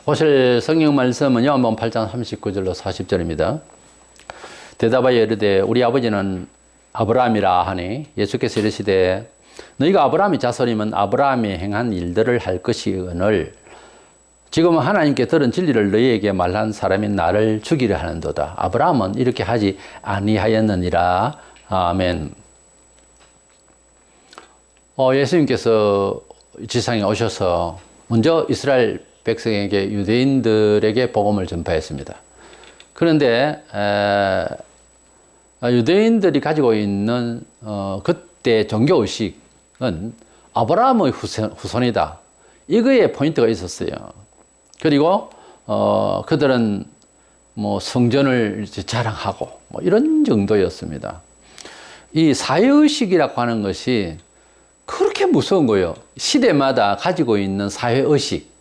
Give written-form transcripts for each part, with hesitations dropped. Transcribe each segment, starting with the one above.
보실 성경 말씀은 요한복음 8장 39절로 40절입니다. 대답하여 이르되 우리 아버지는 아브라함이라 하니 예수께서 이르시되 너희가 아브라함의 자손이면 아브라함이 행한 일들을 할 것이거늘 지금 하나님께 들은 진리를 너희에게 말한 사람이 나를 죽이려 하는도다. 아브라함은 이렇게 하지 아니하였느니라. 아멘. 예수님께서 지상에 오셔서 먼저 이스라엘 백성에게 유대인들에게 복음을 전파했습니다. 그런데 유대인들이 가지고 있는 그때 종교의식은 아브라함의 후손이다. 이거에 포인트가 있었어요. 그리고 그들은 뭐 성전을 자랑하고 뭐 이런 정도였습니다. 이 사회의식이라고 하는 것이 그렇게 무서운 거예요. 시대마다 가지고 있는 사회의식,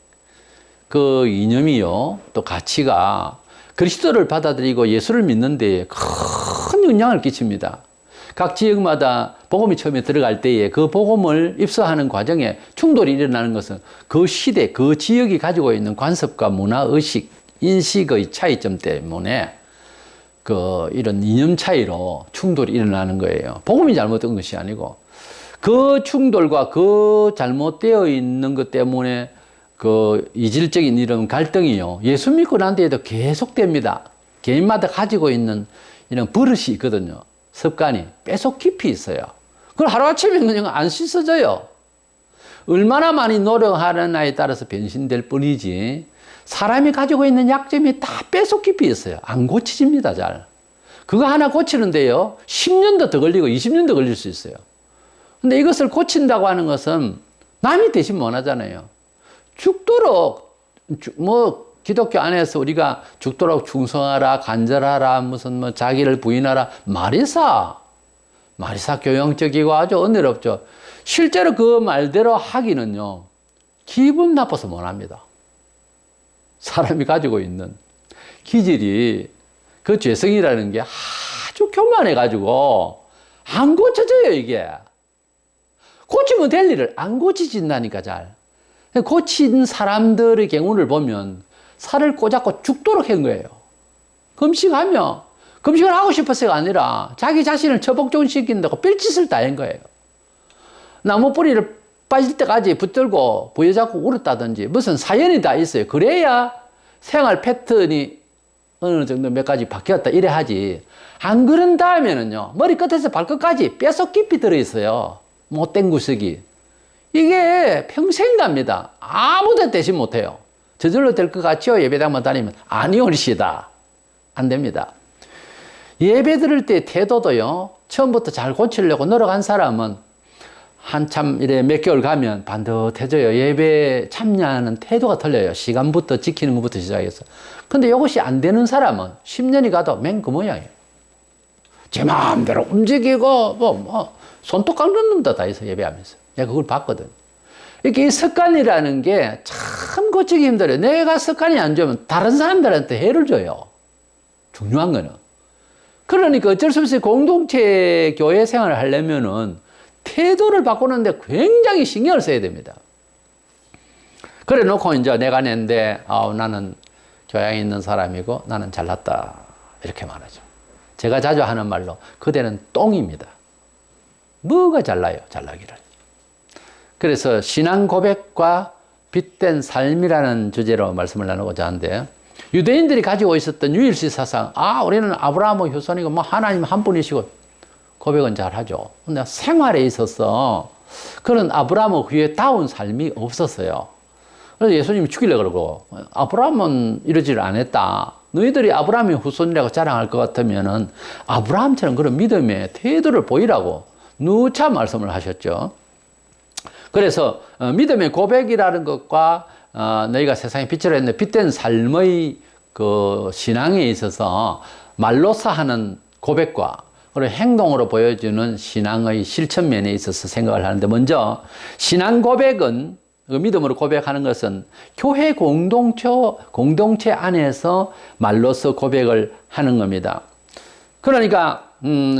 그 이념이요, 또 가치가 그리스도를 받아들이고 예수를 믿는 데에 큰 영향을 끼칩니다. 각 지역마다 복음이 처음에 들어갈 때에 그 복음을 입수하는 과정에 충돌이 일어나는 것은 그 시대, 그 지역이 가지고 있는 관습과 문화의식, 인식의 차이점 때문에 이런 이념 차이로 충돌이 일어나는 거예요. 복음이 잘못된 것이 아니고 그 충돌과 그 잘못되어 있는 것 때문에 그 이질적인 이런 갈등이요, 예수 믿고 난 뒤에도 계속됩니다. 개인마다 가지고 있는 이런 버릇이 있거든요. 습관이 뼛속 깊이 있어요. 그걸 하루아침에 그냥 안 씻어져요. 얼마나 많이 노력하느냐에 따라서 변신될 뿐이지 사람이 가지고 있는 약점이 다 뼛속 깊이 있어요. 안 고쳐집니다, 잘. 그거 하나 고치는데요, 10년도 더 걸리고 20년도 걸릴 수 있어요. 근데 이것을 고친다고 하는 것은 남이 대신 못 하잖아요. 죽도록, 기독교 안에서 우리가 죽도록 충성하라, 간절하라, 무슨 자기를 부인하라, 마리사 교양적이고 아주 은혜롭죠. 실제로 그 말대로 하기는요, 기분 나빠서 못 합니다. 사람이 가지고 있는 기질이, 그 죄성이라는 게 아주 교만해가지고 안 고쳐져요, 이게. 고치면 될 일을 안 고치진다니까, 잘. 고친 사람들의 경우를 보면 살을 꼬잡고 죽도록 한 거예요. 금식을 하고 싶어서가 아니라 자기 자신을 처복종시킨다고 별짓을 다 한 거예요. 나무 뿌리를 빠질 때까지 붙들고 부여잡고 울었다든지 무슨 사연이 다 있어요. 그래야 생활 패턴이 어느 정도 몇 가지 바뀌었다 이래 하지. 안 그런 다음에는요, 머리끝에서 발끝까지 뼛속 깊이 들어있어요. 못된 구석이. 이게 평생 갑니다. 아무도 대신 못해요. 저절로 될 것 같지요? 예배당만 다니면. 아니올시다. 안 됩니다. 예배 드릴 때 태도도요, 처음부터 잘 고치려고 노력한 사람은 한참 이래 몇 개월 가면 반듯해져요. 예배 참여하는 태도가 틀려요. 시간부터 지키는 것부터 시작해서. 근데 이것이 안 되는 사람은 10년이 가도 맨 그 모양이에요. 제 마음대로 움직이고, 손톱 깎는 놈도 다 있어, 예배하면서. 내가 그걸 봤거든. 이렇게 이 습관이라는 게 참 고치기 힘들어요. 내가 습관이 안 좋으면 다른 사람들한테 해를 줘요. 중요한 거는. 그러니까 어쩔 수 없이 공동체 교회 생활을 하려면은 태도를 바꾸는데 굉장히 신경을 써야 됩니다. 그래 놓고 이제 내가 낸데, 나는 교양이 있는 사람이고 나는 잘났다. 이렇게 말하죠. 제가 자주 하는 말로, 그대는 똥입니다. 뭐가 잘나요, 잘나기를. 그래서 신앙 고백과 빛된 삶이라는 주제로 말씀을 나누고자 하는데, 유대인들이 가지고 있었던 유일시 사상, 우리는 아브라함의 후손이고 하나님 한 분이시고, 고백은 잘하죠. 근데 생활에 있어서 그런 아브라함의 후회다운 삶이 없었어요. 그래서 예수님이 죽이려고 그러고, 아브라함은 이러지를 안 했다. 너희들이 아브라함의 후손이라고 자랑할 것 같으면은 아브라함처럼 그런 믿음의 태도를 보이라고 누차 말씀을 하셨죠. 그래서 믿음의 고백이라는 것과 너희가 세상의 빛이라 했는데, 빛된 삶의 그 신앙에 있어서 말로서 하는 고백과 그리고 행동으로 보여주는 신앙의 실천면에 있어서 생각을 하는데, 먼저 신앙 고백은, 그 믿음으로 고백하는 것은 교회 공동체 안에서 말로서 고백을 하는 겁니다. 그러니까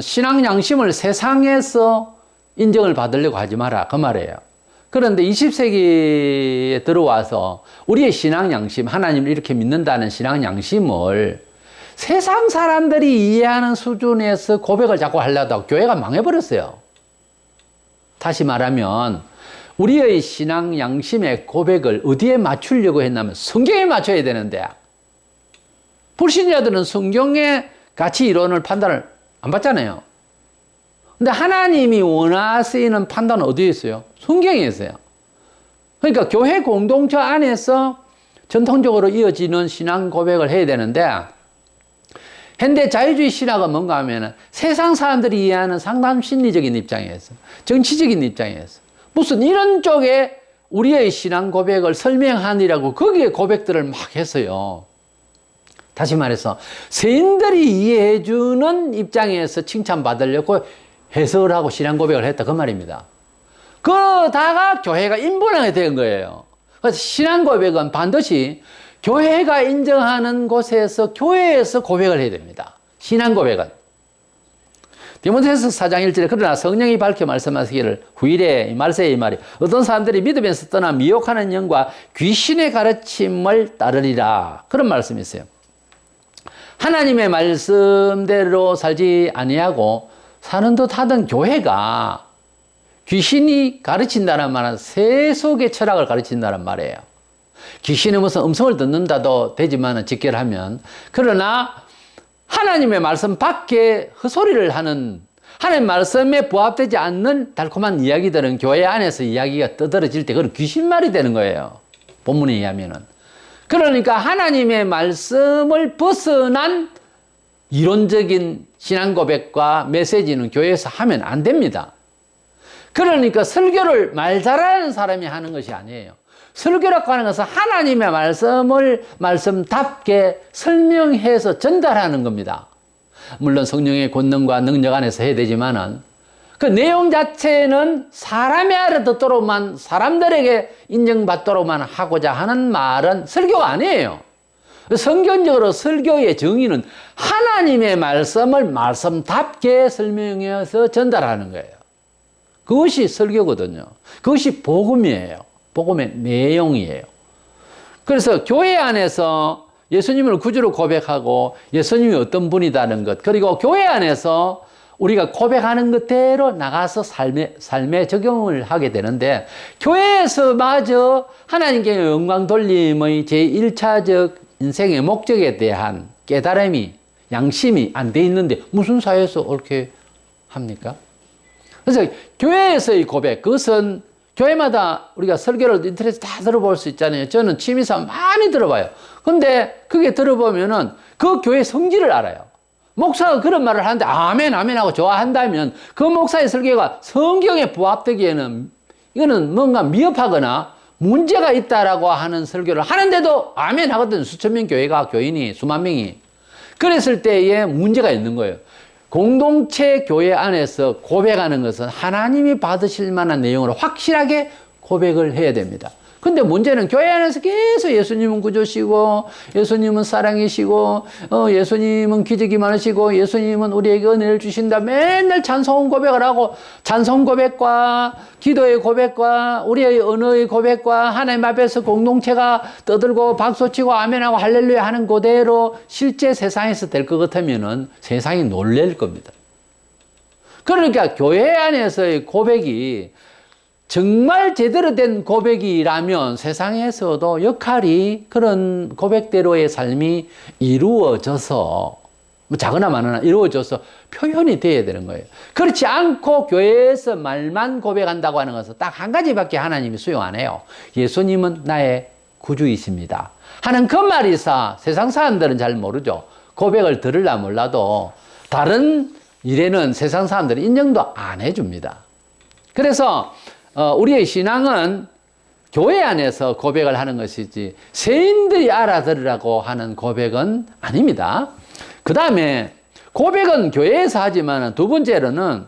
신앙 양심을 세상에서 인정을 받으려고 하지 마라, 그 말이에요. 그런데 20세기에 들어와서 우리의 신앙 양심, 하나님을 이렇게 믿는다는 신앙 양심을 세상 사람들이 이해하는 수준에서 고백을 자꾸 하려다 교회가 망해버렸어요. 다시 말하면 우리의 신앙 양심의 고백을 어디에 맞추려고 했냐면 성경에 맞춰야 되는데, 불신자들은 성경의 가치 이론을 판단을 안 받잖아요. 근데 하나님이 원하시는 판단은 어디에 있어요? 성경에 있어요. 그러니까 교회 공동체 안에서 전통적으로 이어지는 신앙 고백을 해야 되는데, 현대 자유주의 신학은 뭔가 하면 세상 사람들이 이해하는 상담 심리적인 입장에서, 정치적인 입장에서 무슨 이런 쪽에 우리의 신앙 고백을 설명하느라고 거기에 고백들을 막 했어요. 다시 말해서 세인들이 이해해주는 입장에서 칭찬받으려고 해석을 하고 신앙 고백을 했다 그 말입니다. 그러다가 교회가 인본하게 된 거예요. 그래서 신앙 고백은 반드시 교회가 인정하는 곳에서 교회에서 고백을 해야 됩니다. 신앙 고백은. 디모데후서 4장 1절에 그러나 성령이 밝혀 말씀하시기를 후일에 이 말세에 이 말이 어떤 사람들이 믿음에서 떠나 미혹하는 영과 귀신의 가르침을 따르리라. 그런 말씀이 있어요. 하나님의 말씀대로 살지 아니하고 사는 듯 하던 교회가 귀신이 가르친다는 말은 세속의 철학을 가르친다는 말이에요. 귀신은 무슨 음성을 듣는다도 되지만 직결하면, 그러나 하나님의 말씀 밖에 헛소리를 하는, 하나님의 말씀에 부합되지 않는 달콤한 이야기들은 교회 안에서 이야기가 떠들어질 때 그건 귀신말이 되는 거예요. 본문에 의하면은. 그러니까 하나님의 말씀을 벗어난 이론적인 신앙 고백과 메시지는 교회에서 하면 안 됩니다. 그러니까 설교를 말 잘하는 사람이 하는 것이 아니에요. 설교라고 하는 것은 하나님의 말씀을 말씀답게 설명해서 전달하는 겁니다. 물론 성령의 권능과 능력 안에서 해야 되지만은 그 내용 자체는 사람이 알아듣도록만, 사람들에게 인정받도록만 하고자 하는 말은 설교가 아니에요. 성경적으로 설교의 정의는 하나님의 말씀을 말씀답게 설명해서 전달하는 거예요. 그것이 설교거든요. 그것이 복음이에요. 복음의 내용이에요. 그래서 교회 안에서 예수님을 구주로 고백하고 예수님이 어떤 분이다는 것, 그리고 교회 안에서 우리가 고백하는 것대로 나가서 삶에 적용을 하게 되는데, 교회에서 마저 하나님께 영광 돌림의 제1차적 인생의 목적에 대한 깨달음이, 양심이 안 돼 있는데 무슨 사회에서 그렇게 합니까? 그래서 교회에서의 고백, 그것은 교회마다 우리가 설교를 인터넷에 다 들어볼 수 있잖아요. 저는 취미삼아 많이 들어봐요. 근데 그게 들어보면은 그 교회 성질을 알아요. 목사가 그런 말을 하는데 아멘 아멘 하고 좋아한다면 그 목사의 설교가 성경에 부합되기에는 이거는 뭔가 미흡하거나 문제가 있다라고 하는 설교를 하는데도 아멘 하거든. 수천 명 교회가, 교인이 수만 명이. 그랬을 때에 문제가 있는 거예요. 공동체 교회 안에서 고백하는 것은 하나님이 받으실 만한 내용으로 확실하게 고백을 해야 됩니다. 근데 문제는 교회 안에서 계속 예수님은 구주시고, 예수님은 사랑이시고, 예수님은 기적이 많으시고, 예수님은 우리에게 은혜를 주신다. 맨날 찬송 고백을 하고, 찬송 고백과 기도의 고백과 우리의 언어의 고백과 하나님 앞에서 공동체가 떠들고 박수치고 아멘하고 할렐루야 하는 그대로 실제 세상에서 될 것 같으면은 세상이 놀랄 겁니다. 그러니까 교회 안에서의 고백이 정말 제대로 된 고백이라면 세상에서도 역할이 그런 고백대로의 삶이 이루어져서, 뭐 작으나 많으나 이루어져서 표현이 돼야 되는 거예요. 그렇지 않고 교회에서 말만 고백한다고 하는 것은 딱 한 가지밖에 하나님이 수용 안 해요. 예수님은 나의 구주이십니다 하는 그 말이사 세상 사람들은 잘 모르죠. 고백을 들으려 몰라도 다른 일에는 세상 사람들은 인정도 안 해줍니다. 그래서 우리의 신앙은 교회 안에서 고백을 하는 것이지 세인들이 알아들으라고 하는 고백은 아닙니다. 그 다음에 고백은 교회에서 하지만 두 번째로는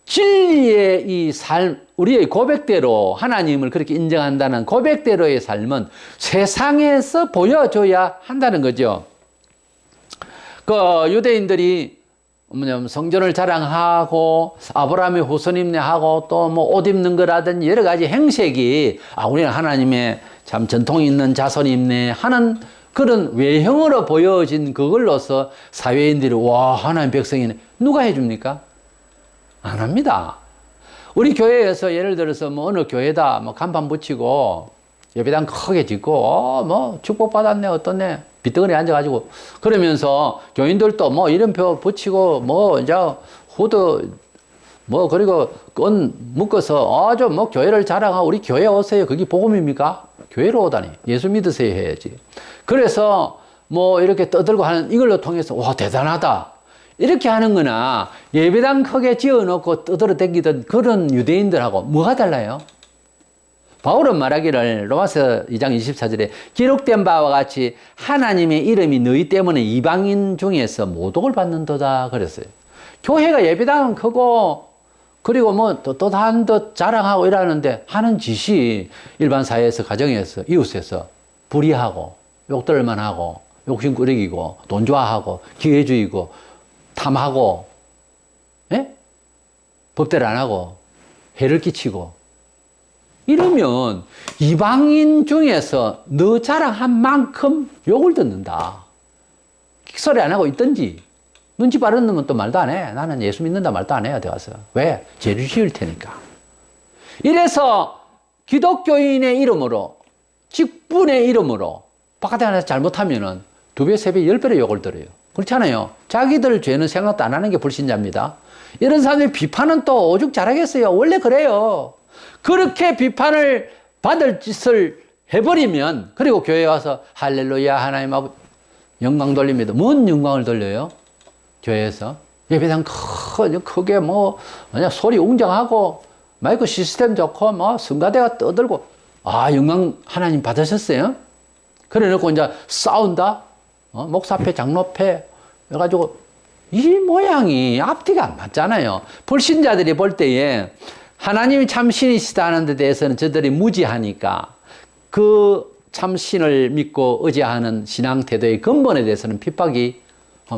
진리의 이 삶, 우리의 고백대로 하나님을 그렇게 인정한다는 고백대로의 삶은 세상에서 보여줘야 한다는 거죠. 그 유대인들이 뭐냐면 성전을 자랑하고 아브라함의 후손임네 하고 또 뭐 옷 입는 거라든지 여러 가지 행색이 우리는 하나님의 참 전통이 있는 자손임네 하는 그런 외형으로 보여진 그걸로서 사회인들이 와 하나님 백성이네 누가 해줍니까? 안 합니다. 우리 교회에서 예를 들어서 뭐 어느 교회다 뭐 간판 붙이고 예배당 크게 짓고 뭐 축복받았네 어떻네 비떡거리 앉아가지고 그러면서 교인들도 뭐 이름표 붙이고 뭐 이제 후드 뭐 그리고 끈 묶어서 아주 뭐 교회를 자랑하고 우리 교회 오세요. 그게 복음입니까? 교회로 오다니 예수 믿으세요 해야지. 그래서 뭐 이렇게 떠들고 하는 이걸로 통해서 와 대단하다 이렇게 하는 거나 예배당 크게 지어놓고 떠들어 댕기던 그런 유대인들하고 뭐가 달라요? 바울은 말하기를 로마서 2장 24절에 기록된 바와 같이 하나님의 이름이 너희 때문에 이방인 중에서 모독을 받는도다 그랬어요. 교회가 예배당은 크고 그리고 뭐 또 다른 듯 자랑하고 이러는데 하는 짓이 일반 사회에서 가정에서 이웃에서 불의하고 욕들만 하고 욕심꾸러기고 돈 좋아하고 기회주의고 탐하고 예? 법대로 안 하고 해를 끼치고 이러면 이방인 중에서 너 자랑한 만큼 욕을 듣는다. 소리 안 하고 있든지 눈치 빠른 놈은 또 말도 안 해. 나는 예수 믿는다 말도 안 해요. 들어가서. 왜? 죄를 지을 테니까. 이래서 기독교인의 이름으로 직분의 이름으로 바깥에 하나 잘못하면은 2배, 3배, 10배로 욕을 들어요. 그렇잖아요. 자기들 죄는 생각도 안 하는 게 불신자입니다. 이런 사람들이 비판은 또 오죽 잘하겠어요. 원래 그래요. 그렇게 비판을 받을 짓을 해버리면 그리고 교회에 와서 할렐루야 하나님 아버지 영광 돌립니다. 뭔 영광을 돌려요? 교회에서 예배당 크게 뭐 소리 웅장하고 마이크 시스템 좋고 뭐 성가대가 떠들고 영광 하나님 받으셨어요? 그래 놓고 이제 싸운다. 목사패 장로패 해가지고 이 모양이 앞뒤가 안 맞잖아요. 불신자들이 볼 때에 하나님이 참 신이시다 하는 데 대해서는 저들이 무지하니까 그 참 신을 믿고 의지하는 신앙 태도의 근본에 대해서는 핍박이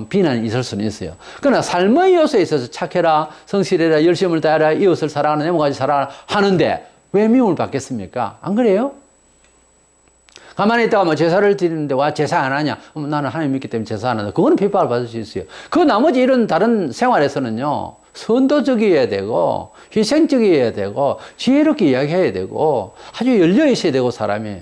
비난이 있을 수는 있어요. 그러나 삶의 요소에 있어서 착해라, 성실해라, 열심을 다해라, 이웃을 사랑하는 네모같이 살아라 하는데 왜 미움을 받겠습니까? 안 그래요? 가만히 있다가 뭐 제사를 드리는데 와 제사 안 하냐? 나는 하나님 믿기 때문에 제사 안 한다. 그거는 핍박을 받을 수 있어요. 그 나머지 이런 다른 생활에서는요. 선도적이어야 되고 희생적이어야 되고 지혜롭게 이야기해야 되고 아주 열려 있어야 되고 사람이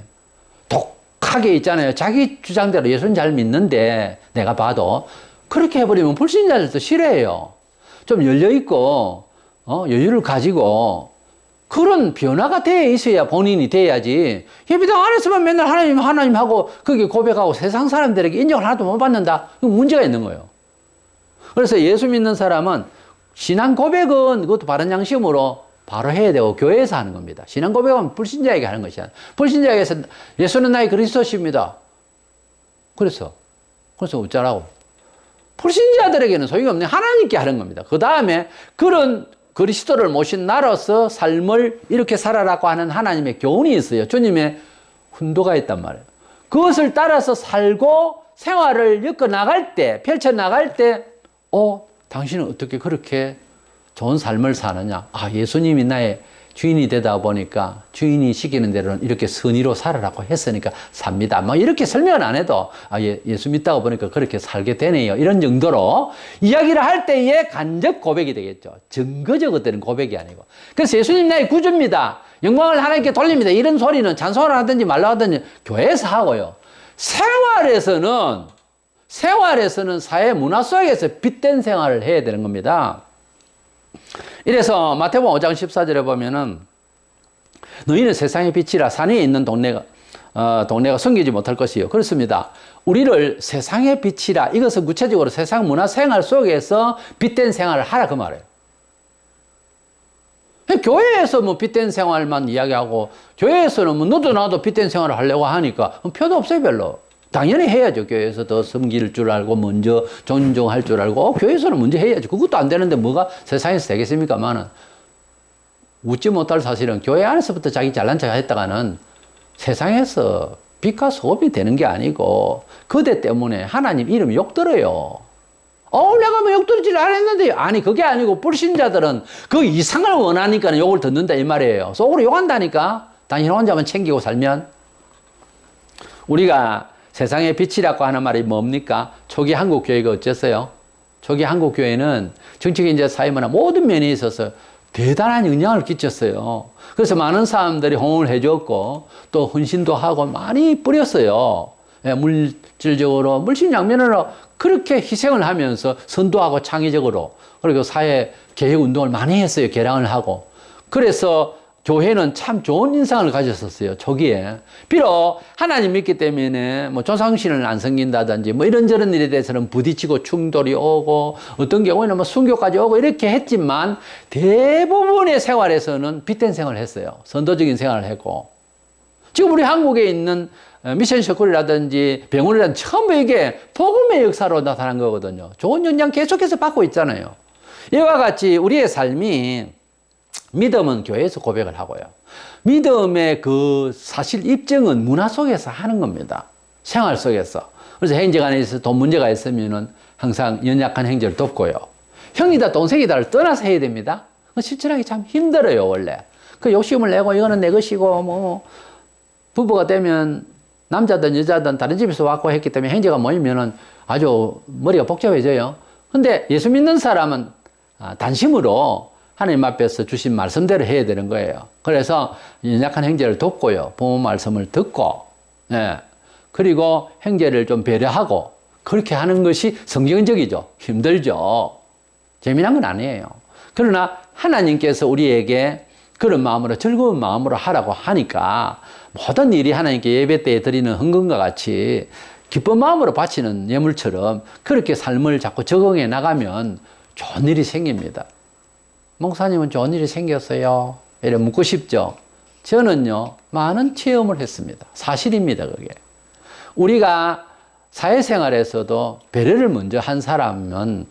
독하게 있잖아요. 자기 주장대로 예수는 잘 믿는데 내가 봐도 그렇게 해버리면 불신자들도 싫어해요. 좀 열려 있고 여유를 가지고 그런 변화가 돼 있어야 본인이 돼야지. 예배당 안에서만 맨날 하나님 하고 거기 고백하고 세상 사람들에게 인정을 하나도 못 받는다. 그건 문제가 있는 거예요. 그래서 예수 믿는 사람은 신앙 고백은 그것도 바른 양심으로 바로 해야 되고 교회에서 하는 겁니다. 신앙 고백은 불신자에게 하는 것이 아니라 불신자에게서 예수는 나의 그리스도십니다. 그래서 어쩌라고? 불신자들에게는 소용이 없네. 하나님께 하는 겁니다. 그 다음에 그런 그리스도를 모신 나로서 삶을 이렇게 살아라고 하는 하나님의 교훈이 있어요. 주님의 훈도가 있단 말이에요. 그것을 따라서 살고 생활을 엮어나갈 때, 펼쳐나갈 때 당신은 어떻게 그렇게 좋은 삶을 사느냐? 예수님이 나의 주인이 되다 보니까 주인이 시키는 대로는 이렇게 선의로 살아라고 했으니까 삽니다. 뭐 이렇게 설명은 안 해도 예수 믿다가 보니까 그렇게 살게 되네요. 이런 정도로 이야기를 할 때의 간접 고백이 되겠죠. 증거적 되는 고백이 아니고. 그래서 예수님 나의 구주입니다. 영광을 하나님께 돌립니다. 이런 소리는 찬송을 하든지 말로 하든지 교회에서 하고요. 생활에서는 사회 문화 속에서 빗댄 생활을 해야 되는 겁니다. 이래서 마태복음 5장 14절에 보면은 너희는 세상의 빛이라 산에 있는 동네가 숨기지 못할 것이요. 그렇습니다. 우리를 세상의 빛이라 이것은 구체적으로 세상 문화 생활 속에서 빛된 생활을 하라 그 말이에요. 교회에서 뭐 빛된 생활만 이야기하고 교회에서는 뭐 너도 나도 빛된 생활을 하려고 하니까 표도 없어요 별로. 당연히 해야죠. 교회에서 더 섬길 줄 알고 먼저 존중할 줄 알고 교회에서는 먼저 해야죠. 그것도 안 되는데 뭐가 세상에서 되겠습니까만은 웃지 못할 사실은 교회 안에서부터 자기 잘난 척 했다가는 세상에서 빛과 소금이 되는 게 아니고 그대 때문에 하나님 이름 욕 들어요. 내가 뭐 욕들지를 안 했는데. 아니, 그게 아니고 불신자들은 그 이상을 원하니까 욕을 듣는다 이 말이에요. 속으로 욕한다니까. 당신 혼자만 챙기고 살면. 우리가 세상의 빛이라고 하는 말이 뭡니까? 초기 한국 교회가 어땠어요? 초기 한국 교회는 정치, 경제, 사회, 문화 모든 면에 있어서 대단한 영향을 끼쳤어요. 그래서 많은 사람들이 호응을 해줬고 또 헌신도 하고 많이 뿌렸어요. 물질적으로, 물심양면으로 그렇게 희생을 하면서 선도하고 창의적으로, 그리고 사회 개혁 운동을 많이 했어요. 개량을 하고. 그래서 교회는 참 좋은 인상을 가졌었어요. 초기에. 비록 하나님 믿기 때문에 뭐 조상신을 안 섬긴다든지 뭐 이런저런 일에 대해서는 부딪히고 충돌이 오고 어떤 경우에는 뭐 순교까지 오고 이렇게 했지만 대부분의 생활에서는 빛된 생활을 했어요. 선도적인 생활을 했고. 지금 우리 한국에 있는 미션 스쿨이라든지 병원이라든지 전부 이게 복음의 역사로 나타난 거거든요. 좋은 영향 계속해서 받고 있잖아요. 이와 같이 우리의 삶이 믿음은 교회에서 고백을 하고요. 믿음의 그 사실 입증은 문화 속에서 하는 겁니다. 생활 속에서. 그래서 행정 안에 돈 문제가 있으면은 항상 연약한 형제를 돕고요. 형이다 동생이다를 떠나서 해야 됩니다. 실천하기 참 힘들어요, 원래. 그 욕심을 내고 이거는 내 것이고 뭐 부부가 되면 남자든 여자든 다른 집에서 왔고 했기 때문에 형제가 모이면은 아주 머리가 복잡해져요. 근데 예수 믿는 사람은 단심으로 하나님 앞에서 주신 말씀대로 해야 되는 거예요. 그래서 연약한 형제를 돕고요. 부모 말씀을 듣고, 그리고 형제를 좀 배려하고, 그렇게 하는 것이 성경적이죠. 힘들죠. 재미난 건 아니에요. 그러나 하나님께서 우리에게 그런 마음으로, 즐거운 마음으로 하라고 하니까 모든 일이 하나님께 예배 때에 드리는 헌금과 같이 기쁜 마음으로 바치는 예물처럼 그렇게 삶을 자꾸 적응해 나가면 좋은 일이 생깁니다. 목사님은 좋은 일이 생겼어요? 이래 묻고 싶죠? 저는요, 많은 체험을 했습니다. 사실입니다, 그게. 우리가 사회생활에서도 배려를 먼저 한 사람은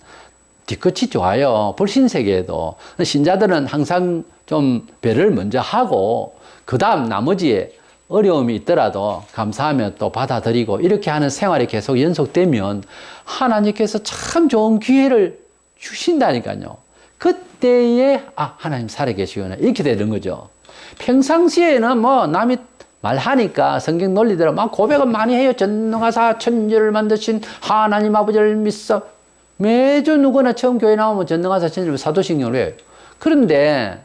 뒤끝이 좋아요. 불신세계에도. 신자들은 항상 좀 배려를 먼저 하고, 그 다음 나머지에 어려움이 있더라도 감사하며 또 받아들이고, 이렇게 하는 생활이 계속 연속되면 하나님께서 참 좋은 기회를 주신다니까요. 그때에 하나님 살아계시구나 이렇게 되는 거죠. 평상시에는 뭐 남이 말하니까 성경 논리대로 막 고백은 많이 해요. 전능하사 천지를 만드신 하나님 아버지를 믿어. 매주 누구나 처음 교회 나오면 전능하사 천지를 사도신경을 해요. 그런데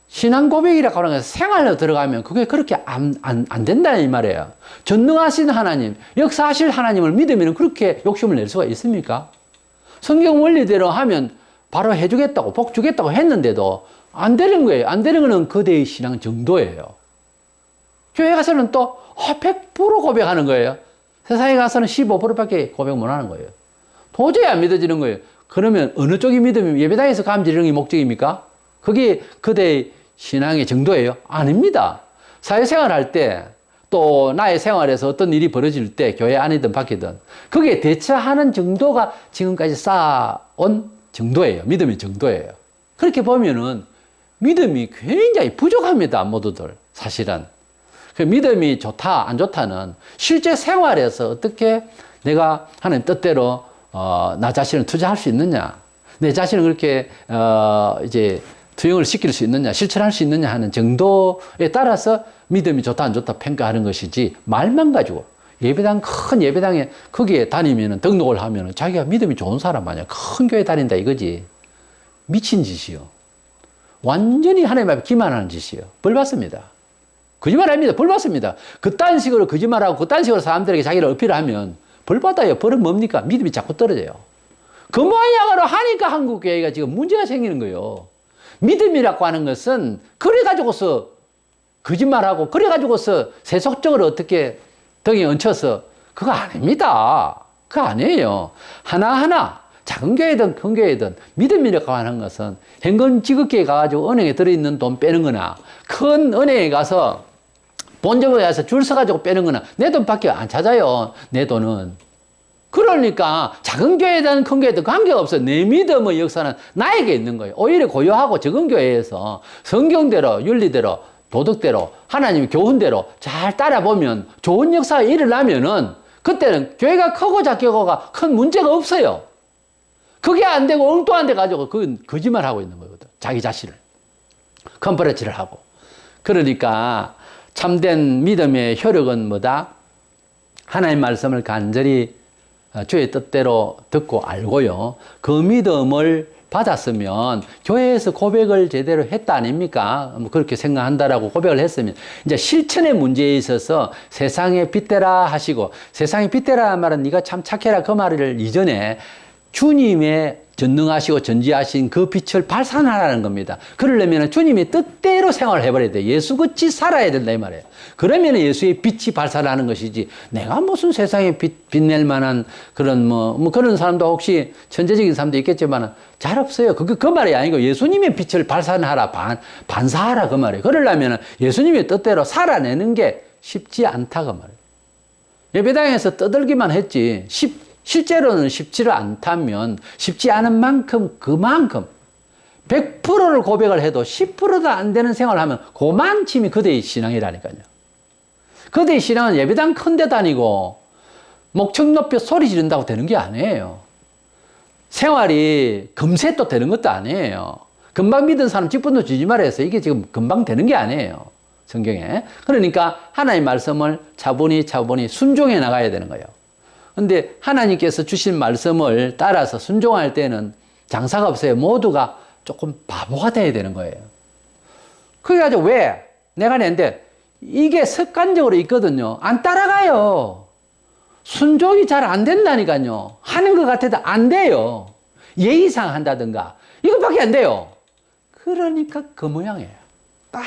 신앙 고백이라고 하는 것은 생활로 들어가면 그게 그렇게 안 된다는 이 말이에요. 전능하신 하나님, 역사하실 하나님을 믿으면 그렇게 욕심을 낼 수가 있습니까? 성경 원리대로 하면 바로 해주겠다고, 복 주겠다고 했는데도 안 되는 거예요. 안 되는 거는 그대의 신앙 정도예요. 교회 가서는 또 100% 고백하는 거예요. 세상에 가서는 15%밖에 고백 못 하는 거예요. 도저히 안 믿어지는 거예요. 그러면 어느 쪽이 믿음이 예배당에서 감지르는 게 목적입니까? 그게 그대의 신앙의 정도예요? 아닙니다. 사회생활 할 때, 또 나의 생활에서 어떤 일이 벌어질 때, 교회 안이든 밖이든, 그게 대처하는 정도가 지금까지 쌓아온 정도예요. 믿음의 정도예요. 그렇게 보면은 믿음이 굉장히 부족합니다. 모두들. 사실은. 그 믿음이 좋다, 안 좋다는 실제 생활에서 어떻게 내가 하는 뜻대로, 나 자신을 투자할 수 있느냐. 내 자신을 그렇게, 이제 투영을 시킬 수 있느냐, 실천할 수 있느냐 하는 정도에 따라서 믿음이 좋다, 안 좋다 평가하는 것이지, 말만 가지고. 예배당, 큰 예배당에 거기에 다니면은 등록을 하면은 자기가 믿음이 좋은 사람 아니야. 큰 교회 다닌다 이거지. 미친 짓이요. 완전히 하나님 앞에 기만하는 짓이요. 벌 받습니다. 거짓말 아닙니다. 벌 받습니다. 그딴 식으로 거짓말하고 그딴 식으로 사람들에게 자기를 어필하면 벌 받아요. 벌은 뭡니까? 믿음이 자꾸 떨어져요. 그 모양으로 하니까 한국 교회가 지금 문제가 생기는 거예요. 믿음이라고 하는 것은 그래가지고서 거짓말하고 그래가지고서 세속적으로 어떻게 등에 얹혀서 그거 아닙니다. 그거 아니에요. 하나하나 작은 교회든 큰 교회든 믿음이라고 하는 것은 현금 지급기에 가가지고 은행에 들어있는 돈 빼는 거나 큰 은행에 가서 본점에 가서 줄 서가지고 빼는 거나 내 돈밖에 안 찾아요. 내 돈은. 그러니까 작은 교회든 큰 교회든 관계가 없어요. 내 믿음의 역사는 나에게 있는 거예요. 오히려 고요하고 적은 교회에서 성경대로 윤리대로 도덕대로 하나님의 교훈대로 잘 따라보면 좋은 역사가 일어나면은 그때는 교회가 크고 작고가 큰 문제가 없어요. 그게 안 되고 엉뚱한 데 가지고 그건 거짓말하고 있는 거거든. 자기 자신을. 컴프레치를 하고. 그러니까 참된 믿음의 효력은 뭐다? 하나님 말씀을 간절히 주의 뜻대로 듣고 알고요. 그 믿음을 받았으면 교회에서 고백을 제대로 했다 아닙니까? 뭐 그렇게 생각한다라고 고백을 했으면 이제 실천의 문제에 있어서 세상에 빛대라 하시고, 세상에 빛대라 말은 네가 참 착해라 그 말을 이전에 주님의 전능하시고 전지하신 그 빛을 발산하라는 겁니다. 그러려면 주님의 뜻대로 생활을 해버려야 돼. 예수같이 살아야 된다 이 말이에요. 그러면 예수의 빛이 발산하는 것이지, 내가 무슨 세상에 빛낼 만한 그런 뭐 그런 사람도 혹시 천재적인 사람도 있겠지만 잘 없어요. 그 말이 아니고 예수님의 빛을 발산하라, 반사하라 그 말이에요. 그러려면 예수님의 뜻대로 살아내는 게 쉽지 않다 그 말이에요. 예배당에서 떠들기만 했지 실제로는 쉽지를 않다면, 쉽지 않은 만큼 그만큼 100%를 고백을 해도 10%도 안 되는 생활을 하면 그만침이 그대의 신앙이라니까요. 그대의 신앙은 예배당 큰 데 다니고 목청 높여 소리 지른다고 되는 게 아니에요. 생활이 금세 또 되는 것도 아니에요. 금방 믿은 사람 직분도 주지 말아서 이게 지금 금방 되는 게 아니에요. 성경에. 그러니까 하나님의 말씀을 차분히 순종해 나가야 되는 거예요. 근데 하나님께서 주신 말씀을 따라서 순종할 때는 장사가 없어요. 모두가 조금 바보가 돼야 되는 거예요. 그래가지고 왜? 내가 낸데 이게 습관적으로 있거든요. 안 따라가요. 순종이 잘 안 된다니까요. 하는 것 같아도 안 돼요. 예의상 한다든가 이것밖에 안 돼요. 그러니까 그 모양이에요. 딱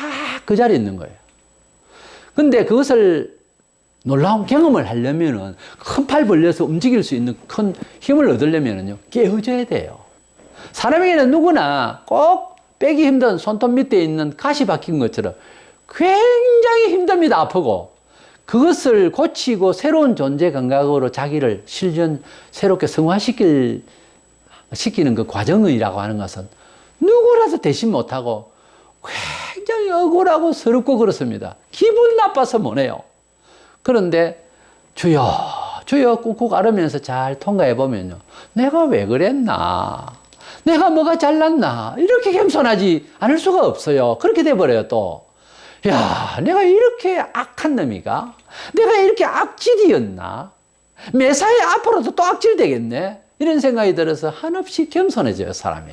그 자리에 있는 거예요. 근데 그것을 놀라운 경험을 하려면은 큰 팔 벌려서 움직일 수 있는 큰 힘을 얻으려면은요, 깨어져야 돼요. 사람에게는 누구나 꼭 빼기 힘든 손톱 밑에 있는 가시 박힌 것처럼 굉장히 힘듭니다. 아프고. 그것을 고치고 새로운 존재 감각으로 자기를 새롭게 성화시키는 그 과정이라고 하는 것은 누구라도 대신 못하고 굉장히 억울하고 서럽고 그렇습니다. 기분 나빠서 못해요. 그런데 주여 꾹꾹 앓으면서 잘 통과해 보면요, 내가 왜 그랬나, 내가 뭐가 잘났나, 이렇게 겸손하지 않을 수가 없어요. 그렇게 돼버려요. 또 내가 이렇게 악한 놈이가, 내가 이렇게 악질이었나, 매사에 앞으로도 또 악질 되겠네, 이런 생각이 들어서 한없이 겸손해져요, 사람이.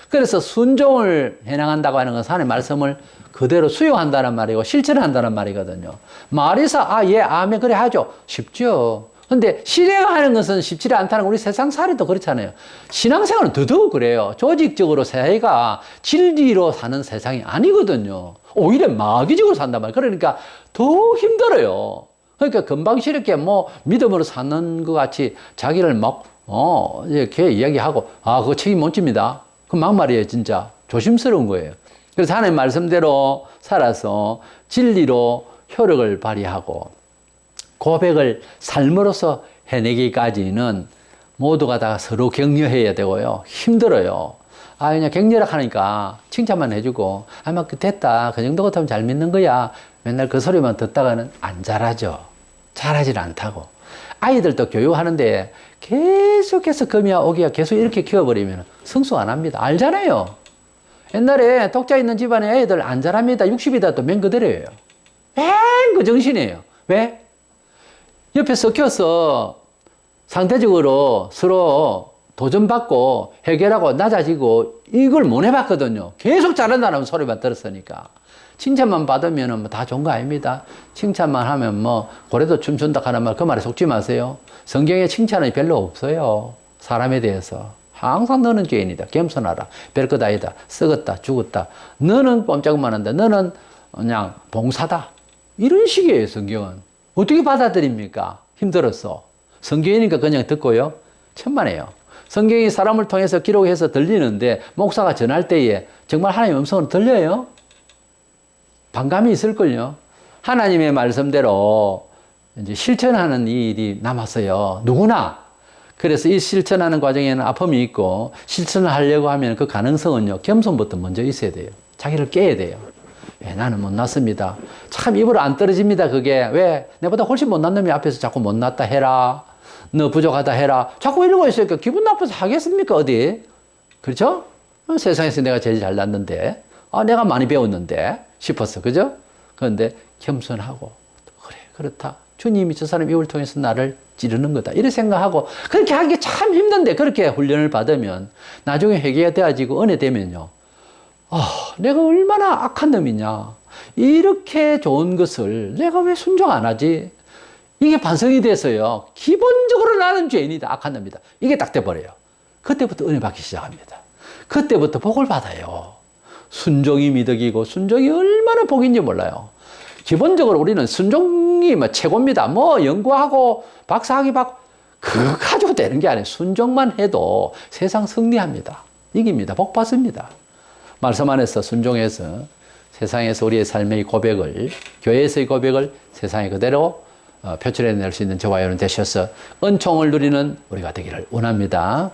그래서 순종을 해나간다고 하는 것은 하나님의 말씀을 그대로 수용한다는 말이고 실천한다는 말이거든요. 말해서 아멘 그래 하죠. 쉽죠. 근데 실행하는 것은 쉽지 않다는 거, 우리 세상살이도 그렇잖아요. 신앙생활은 더더욱 그래요. 조직적으로 사회가 진리로 사는 세상이 아니거든요. 오히려 마귀적으로 산단 말이에요. 그러니까 더 힘들어요. 그러니까 금방스럽게 믿음으로 사는 것 같이 자기를 이렇게 이야기하고 그거 책임 못 집니다. 그 막말이에요. 진짜 조심스러운 거예요. 그래서 하나님 말씀대로 살아서 진리로 효력을 발휘하고 고백을 삶으로서 해내기까지는 모두가 다 서로 격려해야 되고요. 힘들어요. 그냥 격려를 하니까 칭찬만 해주고 됐다, 그 정도 같으면 잘 믿는 거야, 맨날 그 소리만 듣다가는 안 잘하죠. 잘하질 않다고. 아이들도 교육하는데 계속해서 금이야 오기야 계속 이렇게 키워버리면 성숙 안 합니다. 알잖아요. 옛날에 독자 있는 집안의 애들 안 잘합니다. 60이다 또 맨 그대로예요. 맨 그 정신이에요. 왜? 옆에 섞여서 상대적으로 서로 도전받고 해결하고 낮아지고 이걸 못 해봤거든요. 계속 잘한다는 소리만 들었으니까. 칭찬만 받으면 다 좋은 거 아닙니다. 칭찬만 하면 고래도 춤춘다 하는 말, 그 말에 속지 마세요. 성경에 칭찬은 별로 없어요. 사람에 대해서. 항상 너는 죄인이다, 겸손하라, 별것 아니다, 썩었다, 죽었다, 너는 꼼짝만 한다, 너는 그냥 봉사다, 이런 식이에요. 성경은 어떻게 받아들입니까? 힘들었어. 성경이니까 그냥 듣고요, 천만에요. 성경이 사람을 통해서 기록해서 들리는데 목사가 전할 때에 정말 하나님의 음성으로 들려요? 반감이 있을걸요. 하나님의 말씀대로 이제 실천하는 이 일이 남았어요. 누구나. 그래서 이 실천하는 과정에는 아픔이 있고, 실천을 하려고 하면 그 가능성은요, 겸손부터 먼저 있어야 돼요. 자기를 깨야 돼요. 나는 못났습니다. 참 입으로 안 떨어집니다. 그게 왜? 내보다 훨씬 못난 놈이 앞에서 자꾸 못났다 해라, 너 부족하다 해라. 자꾸 이러고 있으니까 기분 나빠서 하겠습니까, 어디? 그렇죠? 세상에서 내가 제일 잘났는데, 내가 많이 배웠는데 싶었어. 그죠? 그런데 겸손하고, 그래, 그렇다. 주님이 저 사람 입을 통해서 나를 찌르는 거다. 이렇게 생각하고, 그렇게 하기 참 힘든데, 그렇게 훈련을 받으면, 나중에 회개가 되어지고, 은혜 되면요. 내가 얼마나 악한 놈이냐. 이렇게 좋은 것을 내가 왜 순종 안 하지? 이게 반성이 돼서요. 기본적으로 나는 죄인이다. 악한 놈이다. 이게 딱 돼버려요. 그때부터 은혜 받기 시작합니다. 그때부터 복을 받아요. 순종이 미덕이고 순종이 얼마나 복인지 몰라요. 기본적으로 우리는 순종이 최고입니다. 연구하고 박사학위 받고 그거 가지고 되는 게 아니에요. 순종만 해도 세상 승리합니다. 이깁니다. 복 받습니다. 말씀 안에서 순종해서 세상에서 우리의 삶의 고백을, 교회에서의 고백을 세상에 그대로 표출해낼 수 있는 저와 여러분 되셔서 은총을 누리는 우리가 되기를 원합니다.